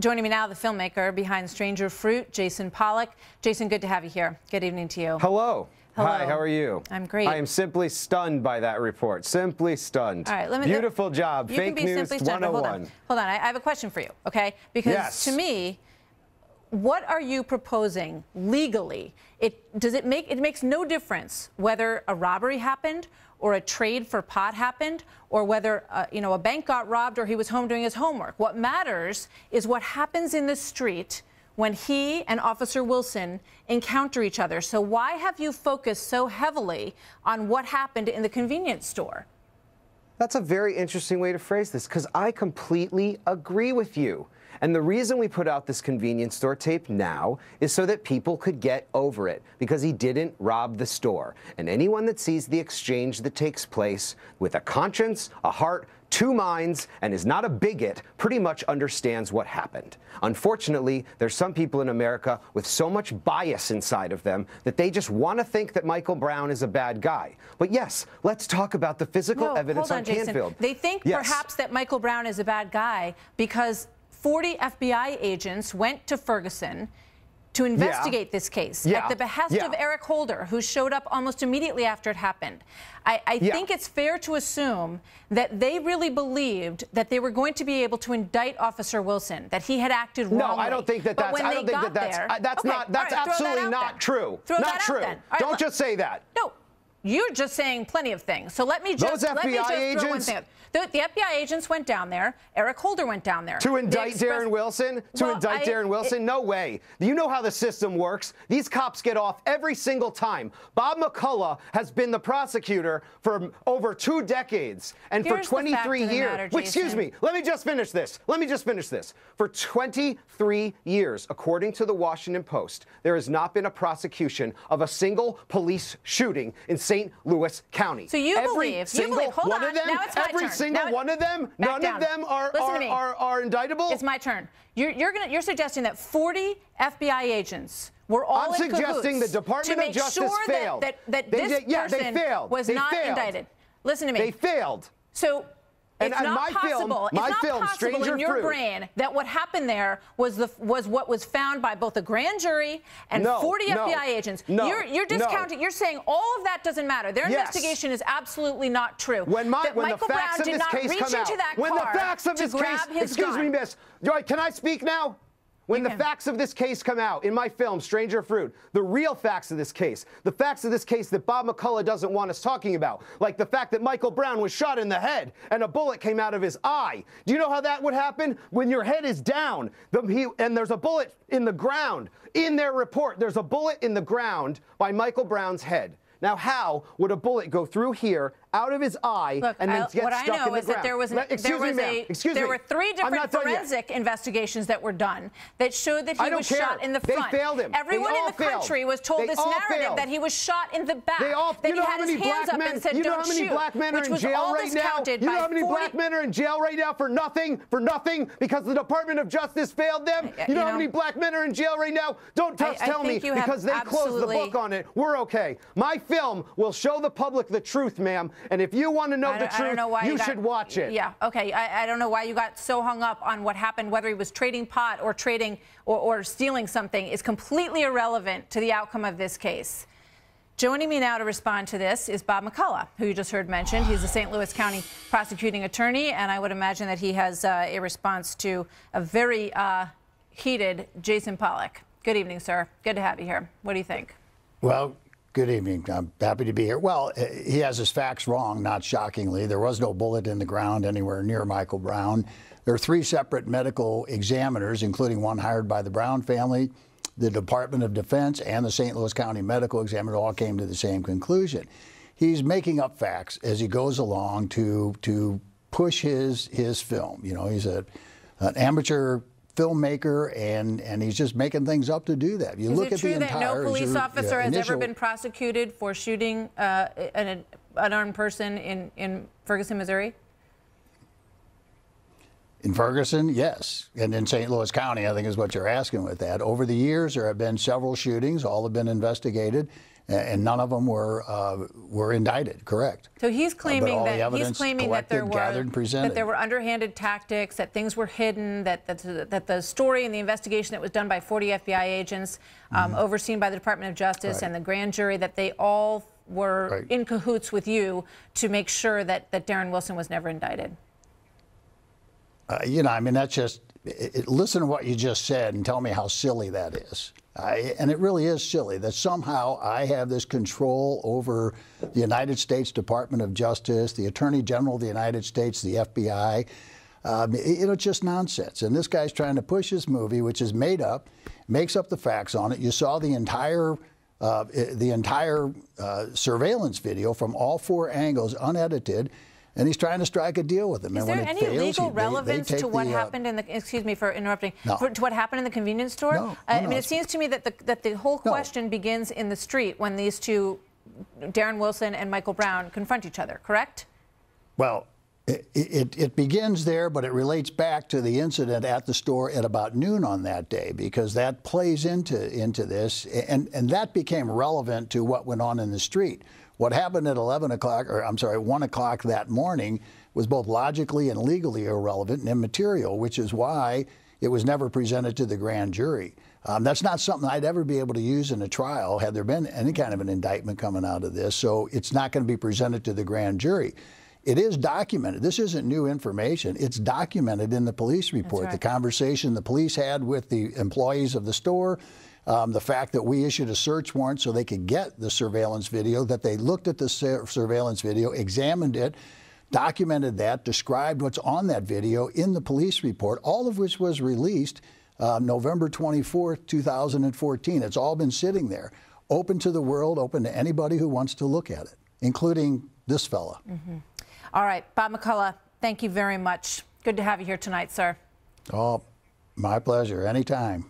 Joining me now, the filmmaker behind Stranger Fruit, Jason Pollock. Jason, good to have you here. Good evening to you. Hello. Hello. Hi, how are you? I'm great. I am simply stunned by that report. Simply stunned. All right, Beautiful job. Fake News 101. Hold on. I have a question for you, okay? Because to me, what are you proposing legally? It makes no difference whether a robbery happened or a trade for pot happened, or whether a bank got robbed or he was home doing his homework. What matters is what happens in the street when he and Officer Wilson encounter each other. So why have you focused so heavily on what happened in the convenience store? That's a very interesting way to phrase this, because I completely agree with you. And the reason we put out this convenience store tape now is so that people could get over it, because he didn't rob the store. And anyone that sees the exchange that takes place with a conscience, a heart, two minds, and is not a bigot pretty much understands what happened. Unfortunately, there's some people in America with so much bias inside of them that they just want to think that Michael Brown is a bad guy. But yes, let's talk about the physical evidence on Canfield. They think perhaps that Michael Brown is a bad guy because 40 FBI agents went to Ferguson to investigate this case at the behest of Eric Holder, who showed up almost immediately after it happened. I think it's fair to assume that they really believed that they were going to be able to indict Officer Wilson, that he had acted wrongly. No, I don't think that that's. I don't think that's absolutely not true. Not true. Don't just say that. No. You're just saying plenty of things. So let me just throw one thing out. The FBI agents went down there. Eric Holder went down there. To indict Darren Wilson? Darren Wilson? No way. You know how the system works. These cops get off every single time. Bob McCullough has been the prosecutor for over 2 decades. And for 23 years. Excuse me. Let me just finish this. For 23 years, according to the Washington Post, there has not been a prosecution of a single police shooting in St. Louis County. So you believe, hold on, now it's my turn. Single one of them, none of them are indictable? It's my turn. You're suggesting that 40 FBI agents were all in cahoots. I'm suggesting the Department of Justice failed. that this person was not indicted. Listen to me. They failed. So it's not possible in your brain that what happened there was what was found by both a grand jury and 40 FBI agents. You're discounting. You're saying all of that doesn't matter. Their investigation is absolutely not true. When the facts of this case come out, when the facts of this case, excuse me, miss, can I speak now? When the facts of this case come out in my film, Stranger Fruit, the real facts of this case, the facts of this case that Bob McCullough doesn't want us talking about, like the fact that Michael Brown was shot in the head and a bullet came out of his eye. Do you know how that would happen? When your head is down and there's a bullet in the ground. In their report, there's a bullet in the ground by Michael Brown's head. Now, how would a bullet go through here, out of his eye, and then get stuck in the ground? What I know is that there were 3 different forensic investigations that were done that showed that he was shot in the front. They failed him. Everyone in the country was told this narrative that he was shot in the back, that he had his hands up and said, "Don't shoot," which was all discounted by 40. You know how many black men are in jail right now for nothing? For nothing? Because the Department of Justice failed them? You know how many black men are in jail right now? Don't tell me because they closed the book on it. We're okay. My film will show the public the truth, ma'am. And if you want to know the truth, you should watch it. Yeah, okay. I don't know why you got so hung up on what happened, whether he was trading pot or trading or stealing something is completely irrelevant to the outcome of this case. Joining me now to respond to this is Bob McCullough, who you just heard mentioned. He's the St. Louis County prosecuting attorney, and I would imagine that he has a response to a very heated Jason Pollock. Good evening, sir. Good to have you here. What do you think? Well, good evening. I'm happy to be here. Well, he has his facts wrong, not shockingly. There was no bullet in the ground anywhere near Michael Brown. There are 3 separate medical examiners, including one hired by the Brown family, the Department of Defense, and the St. Louis County medical examiner all came to the same conclusion. He's making up facts as he goes along to push his film. You know, he's an amateur filmmaker, and he's just making things up to do that. You look at the entire. Is it true that no police officer has ever been prosecuted for shooting an unarmed person in Ferguson, Missouri? In Ferguson, yes. And in St. Louis County, I think is what you're asking with that. Over the years, there have been several shootings. All have been investigated. and none of them were indicted. Correct. So he's claiming that there were underhanded tactics, that things were hidden, that the story and the investigation that was done by 40 FBI agents, overseen by the Department of Justice and the grand jury, that they all were in cahoots with you to make sure that Darren Wilson was never indicted. You know, I mean, that's just, listen to what you just said and tell me how silly that is. And it really is silly that somehow I have this control over the United States Department of Justice, the Attorney General of the United States, the FBI. It's just nonsense. And this guy's trying to push his movie, which is made up, makes up the facts on it. You saw the entire surveillance video from all 4 angles, unedited. And he's trying to strike a deal with them. Is there any legal relevance to what happened in the, excuse me for interrupting, to what happened in the convenience store? No, I mean, it seems to me that the whole question begins in the street when these two, Darren Wilson and Michael Brown, confront each other, correct? Well, it begins there, but it relates back to the incident at the store at about noon on that day, because that plays into this, and that became relevant to what went on in the street. What happened at 1 o'clock that morning was both logically and legally irrelevant and immaterial, which is why it was never presented to the grand jury. That's not something I'd ever be able to use in a trial had there been any kind of an indictment coming out of this, so it's not going to be presented to the grand jury. It is documented. This isn't new information. It's documented in the police report. Right. The conversation the police had with the employees of the store, the fact that we issued a search warrant so they could get the surveillance video, that they looked at the surveillance video, examined it, documented that, described what's on that video in the police report, all of which was released November 24th, 2014. It's all been sitting there, open to the world, open to anybody who wants to look at it, including this fella. All right, Bob McCullough, thank you very much. Good to have you here tonight, sir. Oh, my pleasure. Anytime.